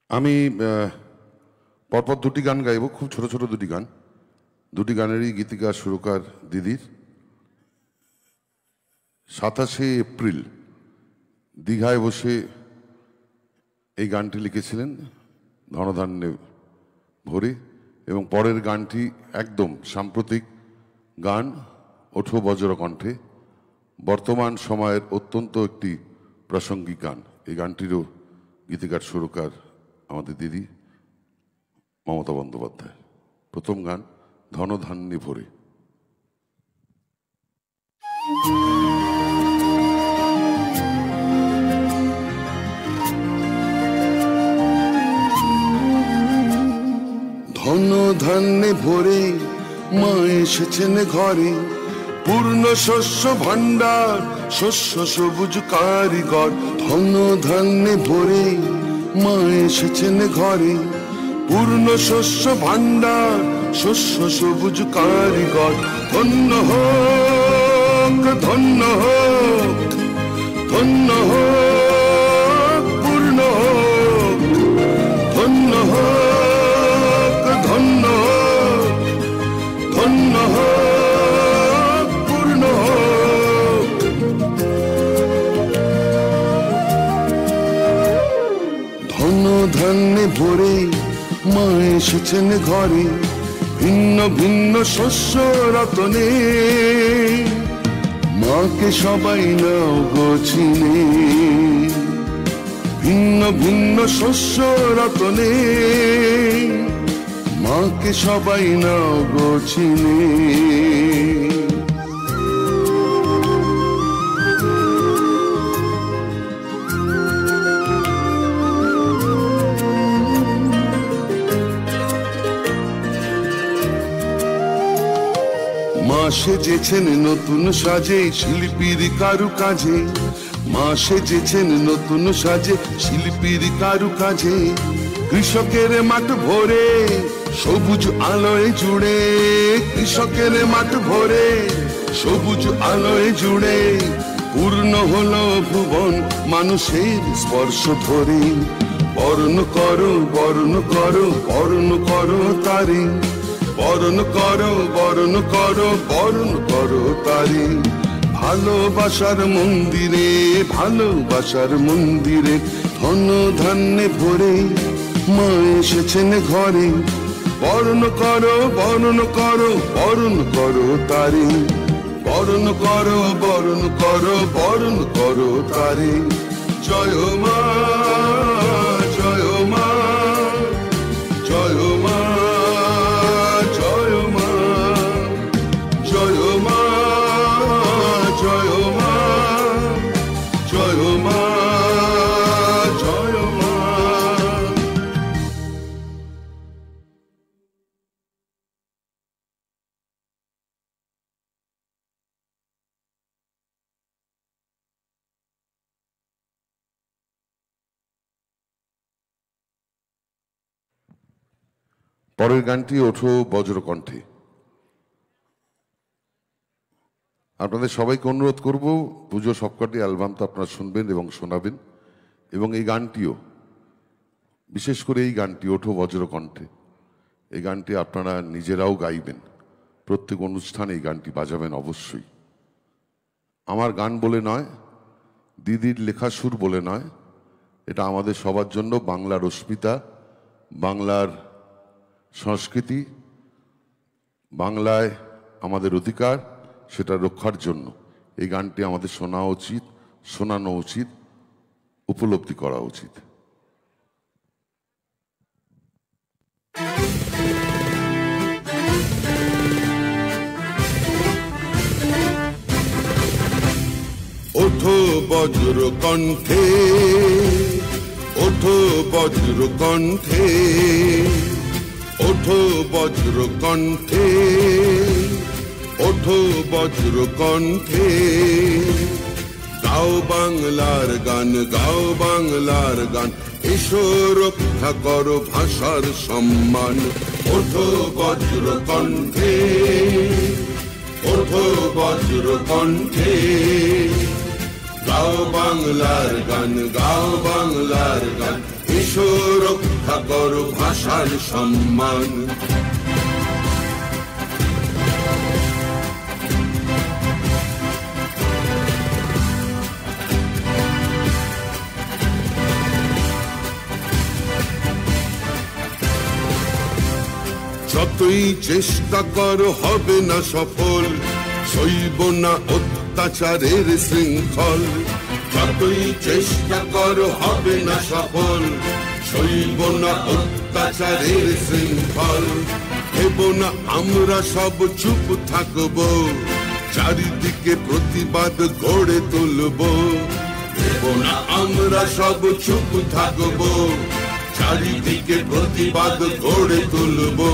Speaker 4: আমি পরপর দুটি গান গাইব, খুব ছোট ছোট দুটি গান। দুটি গানেরই গীতিকার সুরকার দিদির। 27শে এপ্রিল দীঘায় বসে এই গানটি লিখেছিলেন ধনধান্যে ভরে, এবং পরের গানটি একদম সাম্প্রতিক গান, ওঠো বজ্র কণ্ঠে, বর্তমান সময়ের অত্যন্ত একটি প্রাসঙ্গিক গান। এই গানটিরও গীতিকার সুরকার আমাদের দিদি মমতা বন্দ্যোপাধ্যায়। প্রথম গান ধনধান্যে ভরে। ধন ধান্যে ভরে মা এসেছেন ঘরে, পূর্ণ শস্য ভাণ্ডার শস্য সবুজ কারিগর। ধন ধান্যে ভরে মা এসেছেন ঘরে, পূর্ণ শস্য ভাণ্ডার শস্য সবুজ কারিগর। ধন্য হোক ধন্য হোক ধন্য হোক পূর্ণ হোক, ধন্য হোক ধন্য হোক ধন্য হোক পূর্ণ হোক। ধন ধান্যে ভরে মা এসেছেন ঘরে, ভিন্ন ভিন্ন শস্য রতনে মাকে সবাই নাও গো চিনে। ভিন্ন ভিন্ন শস্য রতনে মাকে সবাই নাও গো চিনে। মা সেজেছেন নতুন সাজে শিল্পীর কারু কাজে, মা সেজেছেন নতুন সাজে শিল্পীর কারু কাজে। কৃষকের মাঠ ভরে সবুজ আলোয় জুড়ে, কৃষকের মাঠ ভরে সবুজ আলোয় জুড়ে। পূর্ণ হলো ভুবন মানুষের স্পর্শ ধরে, বরণ করো বরণ করো বরণ করো তারে, বরণ করো বরণ করো বরণ করো তারে। ভালোবাসার মন্দিরে ভালোবাসার মন্দিরে ধন ধান্যে ভরে মা এসেছেন ঘরে, বরণ করো বরণ করো বরণ করো তারে, বরণ করো বরণ করো বরণ করো তারে। জয় মা জয় মা জয় মা জয় মা জয় মা জয় মা জয় মা জয় মা। পরের গানটি ওঠো বজ্রকণ্ঠে। আপনাদের সবাইকে অনুরোধ করব, পুজো সবকটি অ্যালবাম তো আপনারা শুনবেন এবং শোনাবেন, এবং এই গানটিও, বিশেষ করে এই গানটি ওঠো বজ্রকণ্ঠে, এই গানটি আপনারা নিজেরাও গাইবেন, প্রত্যেক অনুষ্ঠানে এই গানটি বাজাবেন অবশ্যই। আমার গান বলে নয়, দিদির লেখা সুর বলে নয়, এটা আমাদের সবার জন্য বাংলার অস্মিতা, বাংলার সংস্কৃতি, বাংলায় আমাদের অধিকার, সেটা রক্ষার জন্য এই গানটি আমাদের শোনা উচিত, শোনানো উচিত, উপলব্ধি করা উচিত।
Speaker 2: ওঠো বজ্র কণ্ঠে ওঠো বজ্র কণ্ঠে ওঠো বজ্র কণ্ঠে ওঠো বজ্র কণ্ঠে। গাও বাংলার গান গাও বাংলার গান, এসো রক্ষা করো ভাষার সম্মান। ওঠো বজ্র কণ্ঠে ওঠো বজ্র কণ্ঠে। গাও বাংলার গান গাও বাংলার গান, এসো রক্ষা করো ভাষার সম্মান। যতই চেষ্টা করো হবে না সফল, সইব না অত্যাচারের শৃঙ্খল। যতই চেষ্টা করো হবে না সফল, সইব না অত্যাচারের শৃঙ্খল। হেব না আমরা সব চুপ থাকবো, চারিদিকে প্রতিবাদ গড়ে তুলবো। হেব না আমরা সব চুপ থাকবো, চারিদিকে প্রতিবাদ গড়ে তুলবো।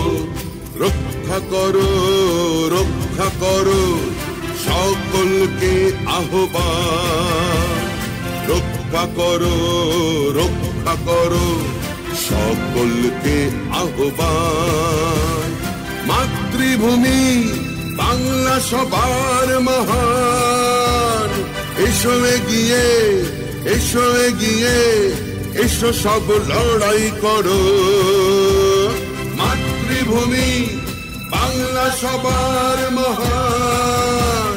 Speaker 2: রক্ষা করো রক্ষা করো সকলকে আহ্বান, রক্ষা করো রক্ষা করো সকলকে আহ্বান। মাতৃভূমি বাংলা সবার মহান, এসো এগিয়ে এসো এগিয়ে এসো সব লড়াই করো। মাতৃভূমি বাংলা সবার মহান,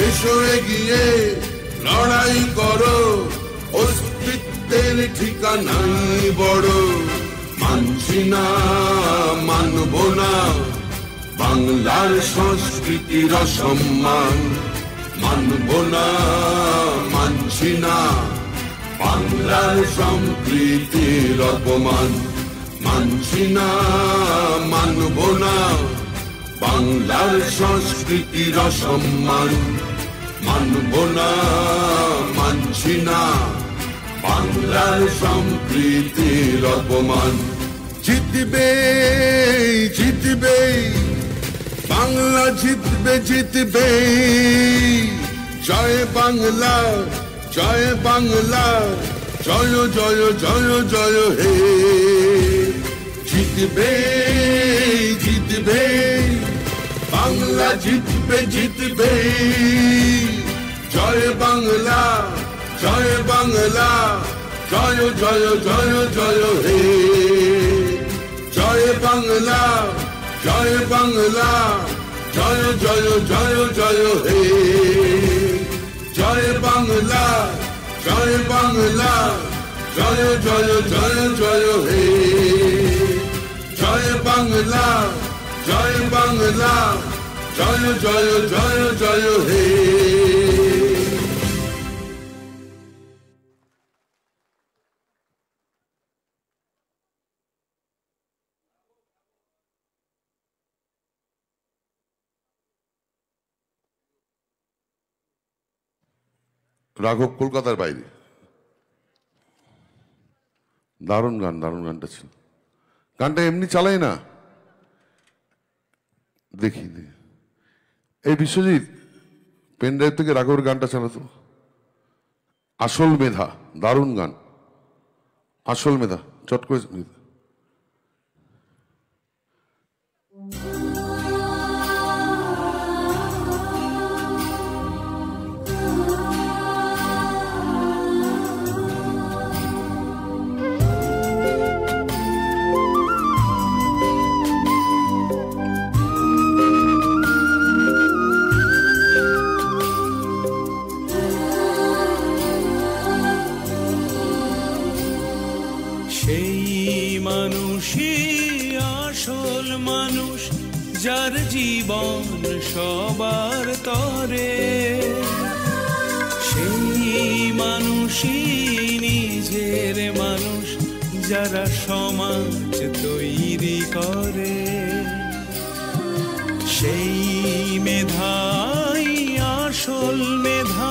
Speaker 2: এসো এগিয়ে লড়াই করো। অস্তিত্বের ঠিকানাই বড়, মানছি না মানব না বাংলার সংস্কৃতির অসম্মান। মানব না মানছি না বাংলার সম্প্রীতির অপমান। মানছি না মানব না বাংলার সংস্কৃতির অসম্মান। মানব না মানছি না বাংলার সম্প্রীতির অপমান। জিতবে জিতবে বাংলা, জিতবে জিতবে। জয় বাংলা জয় বাংলা, জয় জয় জয় জয় হে। জিতবে জিতবে বাংলা, জিতবে জিতবে। জয় বাংলা জয় বাংলা, জয় জয় জয় জয় হে। জয় বাংলা জয় বাংলা, জয় জয় জয় জয় হে। জয় বাংলা জয় বাংলা, জয় জয় জয় জয় হে। জয় বাংলা জয় বাংলা, জয় জয় জয় জয় হে।
Speaker 4: রাঘব কলকাতার বাইরে। দারুণ গান, দারুণ গানটা ছিল। গানটা এমনি চালাই না, দেখি এই বিশ্বজিৎ পেন ড্রাইভ থেকে রাঘবের গানটা চালাতো। আসল মেধা, দারুণ গান। আসল মেধা, চট করে
Speaker 13: যার জীবন সবার তরে, সেই মানুষই নিজের মানুষ যারা সমাজ তৈরি করে। সেই মেধাই আসল মেধা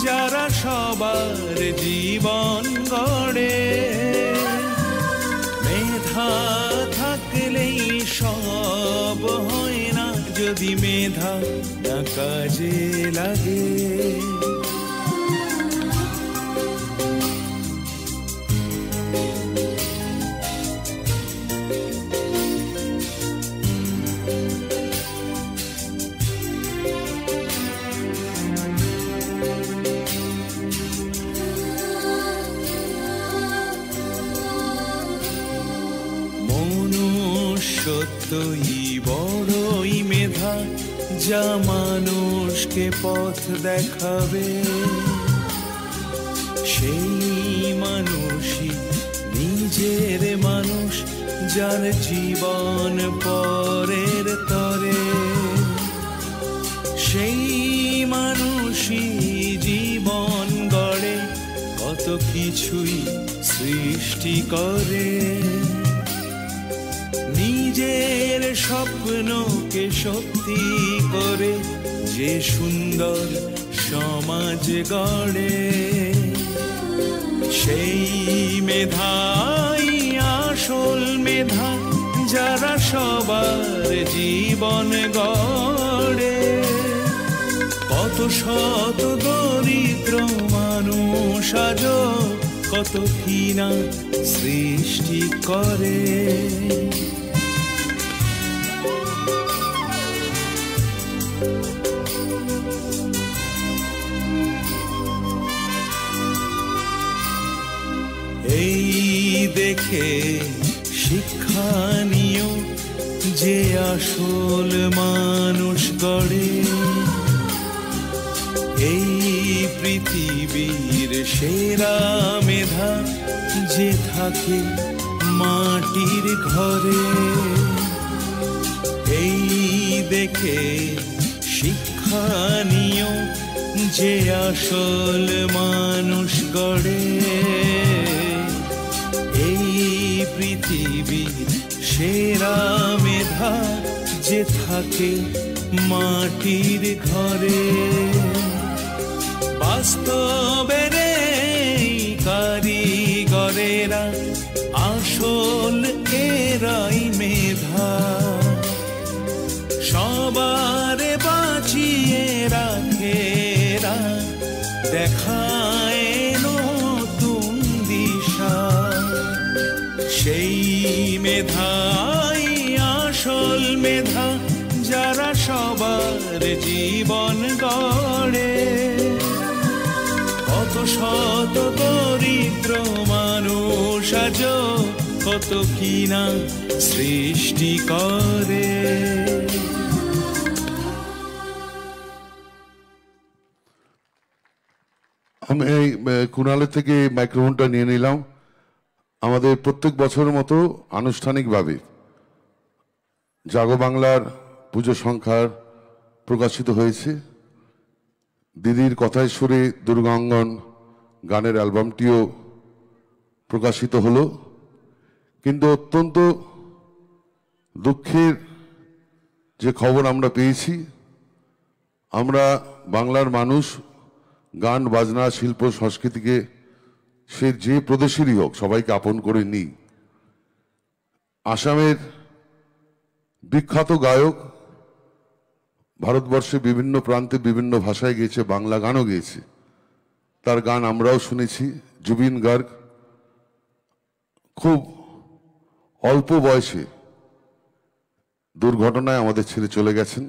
Speaker 13: যারা সবার জীবন গড়ে। মেধা থাকলেই সব হয় না, যদি মেধা না কাজে লাগে। মনুষ্যত্বই বড়ই মেধা, যা মানুষকে পথ দেখাবে। সেই মানুষই নিজের মানুষ, যার জীবন পরের তরে। সেই মানুষই জীবন গড়ে, কত কিছুই সৃষ্টি করে। নিজের স্বপ্নকে সত্যি করে যে সুন্দর সমাজ গড়ে। সেই মেধাই আসল মেধা যারা সবার জীবন গড়ে, কত শত দরিদ্র মানুষ আজ কত কিনা সৃষ্টি করে। এই দেখে শিক্ষা নিও যে আসল মানুষ গড়ে, এই পৃথিবীর সেরা মেধা যে থাকে মাটির ঘরে। এই দেখে শিক্ষা নিও যে আসল মানুষ গড়ে, এই পৃথিবীর সেরা মেধা যে থাকে মাটির ঘরে। বাস্তবের এই কারিগরেরা আসল এরাই মেধা, সবার বাঁচিয়ে রাখেরা দেখায় নতুন দিশা। সেই মেধাই আসল মেধা যারা সবার জীবন গড়ে, কত শত দরিদ্র মানুষ আজ কত কিনা সৃষ্টি করে।
Speaker 4: আমি এই কুণালের থেকে মাইক্রোফোনটা নিয়ে নিলাম। আমাদের প্রত্যেক বছরের মতো আনুষ্ঠানিকভাবে জাগো বাংলার পুজো সংখ্যার প্রকাশিত হয়েছে। দিদির কথায় সুরে দুর্গাঙ্গন গানের অ্যালবামটিও প্রকাশিত হলো। কিন্তু অত্যন্ত দুঃখের যে খবর আমরা পেয়েছি, আমরা বাংলার মানুষ গান বাজনা শিল্প সংস্কৃতিকে সে যে প্রদেশেরই হোক সবাইকে আপন করে নিই। আসামের বিখ্যাত গায়ক ভারতবর্ষে বিভিন্ন প্রান্তে বিভিন্ন ভাষায় গেয়েছে, বাংলা গানও গেয়েছে, তার গান আমরাও শুনেছি। জুবিন গার্গ খুব অল্প বয়সে দুর্ঘটনায় আমাদের ছেড়ে চলে গেছেন।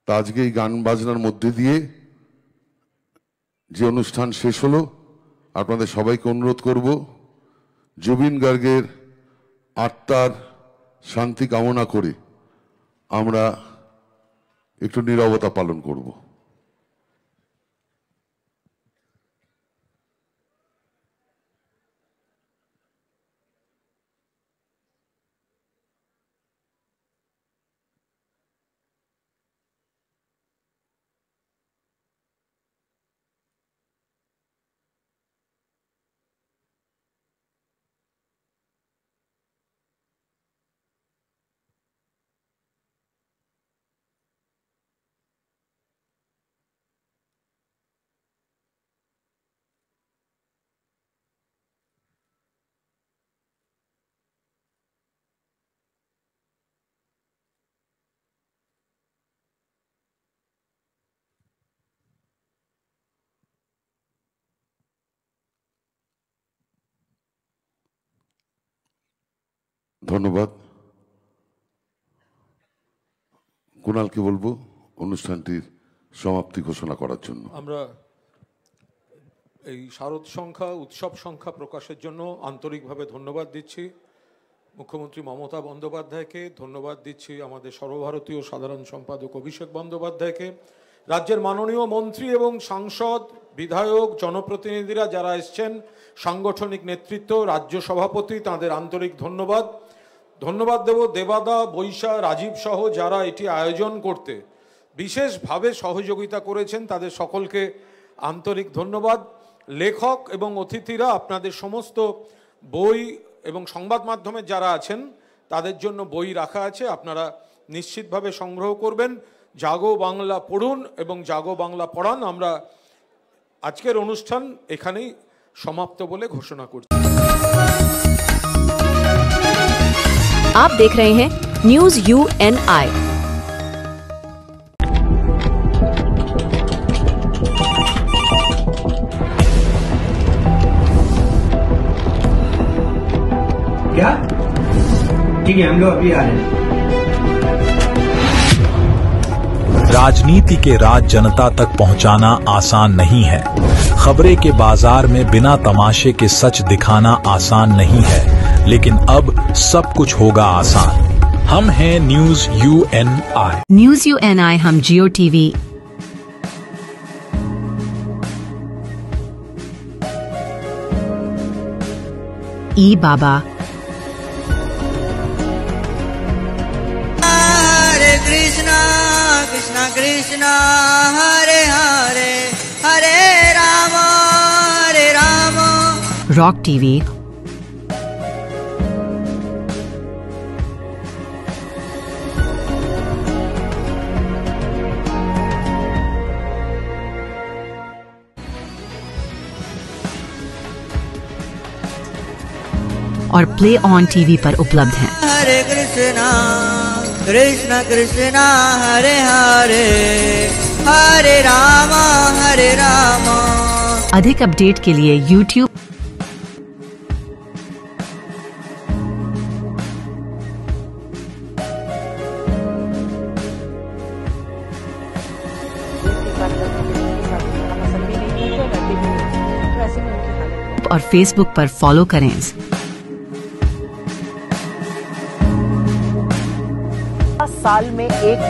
Speaker 4: তা আজকে এই গান বাজনার মধ্যে দিয়ে যে অনুষ্ঠান শেষ হলো, আপনাদের সবাইকে অনুরোধ করব জুবিন গার্গের আত্মার শান্তি কামনা করে আমরা একটু নীরবতা পালন করব। ধন্যবাদ। কুণালকে বলবো অনুষ্ঠানটির সমাপ্তি ঘোষণা করার জন্য।
Speaker 3: আমরা এই শারদ সংখ্যা উৎসব সংখ্যা প্রকাশের জন্য আন্তরিকভাবে ধন্যবাদ দিচ্ছি মুখ্যমন্ত্রী মমতা বন্দ্যোপাধ্যায়কে, ধন্যবাদ দিচ্ছি আমাদের সর্বভারতীয় সাধারণ সম্পাদক অভিষেক বন্দ্যোপাধ্যায়কে, রাজ্যের মাননীয় মন্ত্রী এবং সাংসদ, বিধায়ক, জনপ্রতিনিধিরা যারা এসছেন, সাংগঠনিক নেতৃত্ব, রাজ্য সভাপতি, তাদের আন্তরিক ধন্যবাদ। ধন্যবাদ দেব দেবাদা, বৈশা, রাজীব সহ যারা এটি আয়োজন করতে বিশেষভাবে সহযোগিতা করেছেন, তাদের সকলকে আন্তরিক ধন্যবাদ। লেখক এবং অতিথিরা, আপনাদের সমস্ত বই এবং সংবাদ মাধ্যমে যারা আছেন তাদের জন্য বই রাখা আছে, আপনারা নিশ্চিতভাবে সংগ্রহ করবেন। জাগো বাংলা পড়ুন এবং জাগো বাংলা পড়ান। আমরা আজকের অনুষ্ঠান এখানেই সমাপ্ত বলে ঘোষণা করছি।
Speaker 14: आप देख रहे हैं न्यूज UNI।
Speaker 15: क्या? ठीक है, हम लोग अभी आ रहे हैं।
Speaker 16: राजनीति के राज जनता तक पहुंचाना आसान नहीं है। खबरें के बाजार में बिना तमाशे के सच दिखाना आसान नहीं है, लेकिन अब सब कुछ होगा आसान। हम हैं न्यूज UNI।
Speaker 17: न्यूज UNI हम जियो TV, ई बाबा,
Speaker 18: कृष्णा कृष्णा कृष्णा हरे हरे हरे राम
Speaker 17: रॉक TV, और प्ले ऑन TV पर उपलब्ध हैं।
Speaker 18: हरे कृष्णा कृष्णा कृष्णा हरे हरे हरे राम हरे राम।
Speaker 17: अधिक अपडेट के लिए YouTube और Facebook पर फॉलो करें।
Speaker 14: साल में एक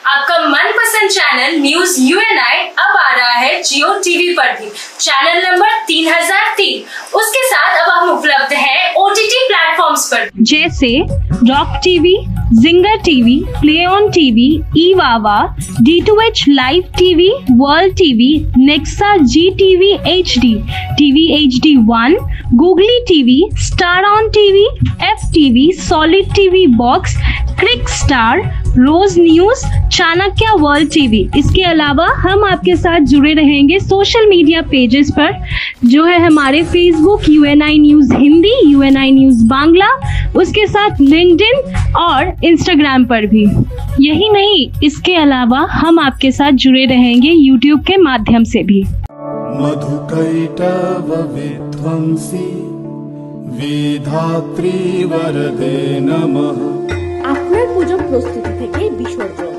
Speaker 19: आपका मनपसंद चैनल न्यूज UNI अब आ रहा है जियो TV पर भी। Channel number 3003। उसके साथ अब हम उपलब्ध हैं OTT प्लेटफॉर्म्स पर,
Speaker 20: जैसे rock TV, zinger TV, play on TV, ईवावा, D2H live TV, world TV, nexa GTV HD, TV HD1, googly TV, star on TV, FTV, solid TV box, crick star, rose news, Chanakya world TV। इसके अलावा हम आपके साथ जुड़े रहेंगे social media pages पर, जो है हमारे Facebook UNI news Hindi, UNI news Bangla, उसके साथ लिंक्डइन और इंस्टाग्राम पर भी। यही नहीं, इसके अलावा हम आपके साथ जुड़े रहेंगे यूट्यूब के माध्यम से भी।
Speaker 9: मधुकैटव विध्वंसी विधात्री वरदे नमः।
Speaker 21: আপনার পুজো প্রস্তুতি থেকে বিসর্জন